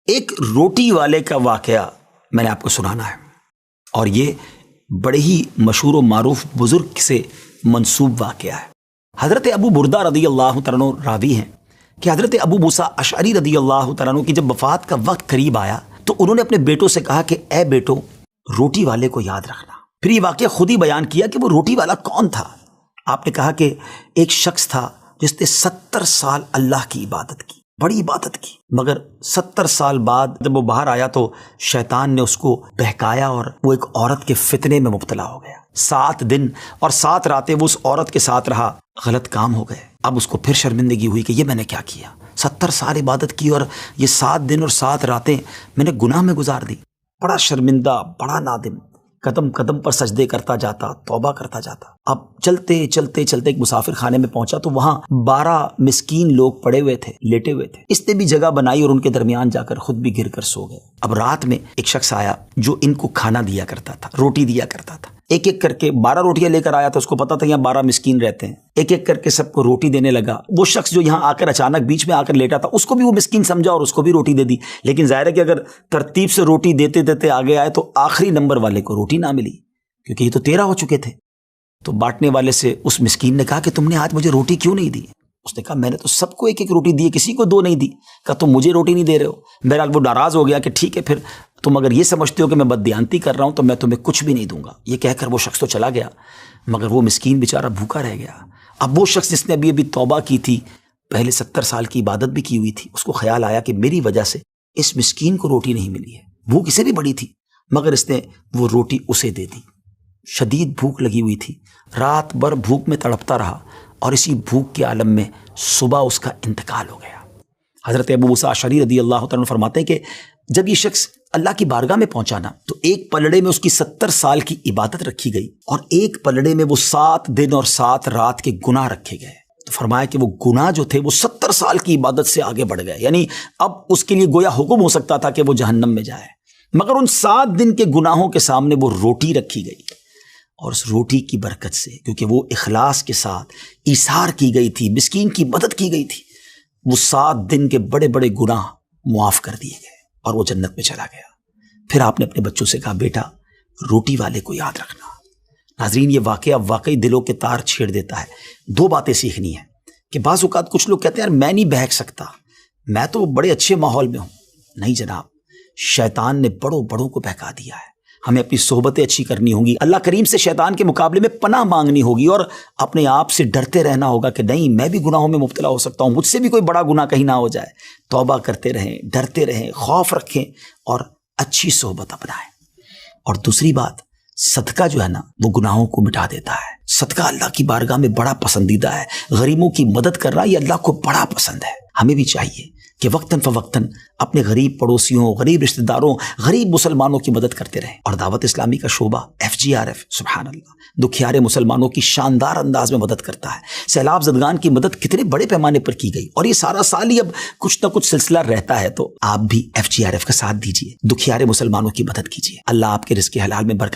ایک روٹی والے کا واقعہ میں نے آپ کو سنانا ہے، اور یہ بڑے ہی مشہور و معروف بزرگ سے منسوب واقعہ ہے۔ حضرت ابو بردہ رضی اللہ تعالیٰ عنہ راوی ہیں کہ حضرت ابو موسیٰ اشعری رضی اللہ تعالیٰ عنہ کی جب وفات کا وقت قریب آیا تو انہوں نے اپنے بیٹوں سے کہا کہ اے بیٹو، روٹی والے کو یاد رکھنا۔ پھر یہ واقعہ خود ہی بیان کیا کہ وہ روٹی والا کون تھا۔ آپ نے کہا کہ ایک شخص تھا جس نے 70 سال اللہ کی عبادت کی، بڑی عبادت کی، مگر 70 سال بعد جب وہ باہر آیا تو شیطان نے اس کو بہکایا اور وہ ایک عورت کے فتنے میں مبتلا ہو گیا۔ 7 دن اور 7 راتیں وہ اس عورت کے ساتھ رہا، غلط کام ہو گئے۔ اب اس کو پھر شرمندگی ہوئی کہ یہ میں نے کیا کیا، 70 سال عبادت کی اور یہ 7 دن اور 7 راتیں میں نے گناہ میں گزار دی۔ بڑا شرمندہ، بڑا نادم، قدم قدم پر سجدے کرتا جاتا، توبہ کرتا جاتا۔ اب چلتے چلتے چلتے ایک مسافر خانے میں پہنچا تو وہاں 12 مسکین لوگ پڑے ہوئے تھے، لیٹے ہوئے تھے۔ اس نے بھی جگہ بنائی اور ان کے درمیان جا کر خود بھی گر کر سو گئے۔ اب رات میں ایک شخص آیا جو ان کو کھانا دیا کرتا تھا، روٹی دیا کرتا تھا۔ ایک ایک کر کے 12 روٹیاں لے کر آیا تھا، اس کو پتا تھا یہاں 12 مسکین رہتے ہیں۔ ایک ایک کر کے سب کو روٹی دینے لگا۔ وہ شخص جو یہاں آ کر اچانک بیچ میں آ کر لیٹا تھا، اس کو بھی وہ مسکین سمجھا اور اس کو بھی روٹی دے دی۔ لیکن ظاہر ہے کہ اگر ترتیب سے روٹی دیتے دیتے آگے آئے تو آخری نمبر والے کو روٹی نہ ملی، کیونکہ یہ تو 13 ہو چکے تھے۔ تو بانٹنے والے سے اس مسکین نے کہا کہ تم نے آج مجھے روٹی کیوں نہیں دی؟ اس نے کہا میں نے تو سب کو ایک ایک روٹی دی، کسی کو 2 نہیں دی۔ کہا تم مجھے روٹی نہیں دے رہے ہو۔ بہرحال وہ ناراض ہو گیا کہ ٹھیک ہے، پھر تم اگر یہ سمجھتے ہو کہ میں بددیانتی کر رہا ہوں تو میں تمہیں کچھ بھی نہیں دوں گا۔ یہ کہہ کر وہ شخص تو چلا گیا، مگر وہ مسکین بیچارہ بھوکا رہ گیا۔ اب وہ شخص جس نے ابھی توبہ کی تھی، پہلے 70 سال کی عبادت بھی کی ہوئی تھی، اس کو خیال آیا کہ میری وجہ سے اس مسکین کو روٹی نہیں ملی ہے۔ بھوک اسے بھی بڑی تھی، مگر اس نے وہ روٹی اسے دے دی۔ شدید بھوک لگی ہوئی تھی، رات بھر بھوک میں تڑپتا رہا اور اسی بھوک کے عالم میں صبح اس کا انتقال ہو گیا۔ حضرت ابو موسیٰ اشعری رضی اللہ تعالیٰ عنہ فرماتے ہیں کہ جب یہ شخص اللہ کی بارگاہ میں پہنچا نا تو ایک پلڑے میں اس کی 70 سال کی عبادت رکھی گئی اور ایک پلڑے میں وہ 7 دن اور 7 رات کے گناہ رکھے گئے۔ تو فرمایا کہ وہ گناہ جو تھے وہ 70 سال کی عبادت سے آگے بڑھ گئے، یعنی اب اس کے لیے گویا حکم ہو سکتا تھا کہ وہ جہنم میں جائے، مگر ان 7 دن کے گناہوں کے سامنے وہ روٹی رکھی گئی، اور اس روٹی کی برکت سے، کیونکہ وہ اخلاص کے ساتھ ایثار کی گئی تھی، مسکین کی مدد کی گئی تھی، وہ 7 دن کے بڑے بڑے گناہ معاف کر دیے گئے اور وہ جنت میں چلا گیا۔ پھر آپ نے اپنے بچوں سے کہا بیٹا روٹی والے کو یاد رکھنا۔ ناظرین، یہ واقعہ واقعی دلوں کے تار چھیڑ دیتا ہے۔ 2 باتیں سیکھنی ہیں کہ بعض اوقات کچھ لوگ کہتے ہیں یار میں نہیں بہک سکتا، میں تو بڑے اچھے ماحول میں ہوں۔ نہیں جناب، شیطان نے بڑوں بڑوں کو بہکا دیا ہے۔ ہمیں اپنی صحبتیں اچھی کرنی ہوں گی، اللہ کریم سے شیطان کے مقابلے میں پناہ مانگنی ہوگی اور اپنے آپ سے ڈرتے رہنا ہوگا کہ نہیں میں بھی گناہوں میں مبتلا ہو سکتا ہوں، مجھ سے بھی کوئی بڑا گناہ کہیں نہ ہو جائے۔ توبہ کرتے رہیں، ڈرتے رہیں، خوف رکھیں اور اچھی صحبت اپنائیں۔ اور دوسری بات، صدقہ جو ہے نا وہ گناہوں کو مٹا دیتا ہے۔ صدقہ اللہ کی بارگاہ میں بڑا پسندیدہ ہے۔ غریبوں کی مدد کرنا یہ اللہ کو بڑا پسند ہے۔ ہمیں بھی چاہیے کہ وقتاً فوقتاً اپنے غریب پڑوسیوں، غریب رشتہ داروں، غریب مسلمانوں کی مدد کرتے رہیں۔ اور دعوت اسلامی کا شعبہ FGRF سبحان اللہ دکھیارے مسلمانوں کی شاندار انداز میں مدد کرتا ہے۔ سیلاب زدگان کی مدد کتنے بڑے پیمانے پر کی گئی، اور یہ سارا سال ہی اب کچھ نہ کچھ سلسلہ رہتا ہے، تو آپ بھی FGRF کا ساتھ دیجیے، دکھیارے مسلمانوں کی مدد کیجیے۔ اللہ آپ کے رزق حلال میں برکت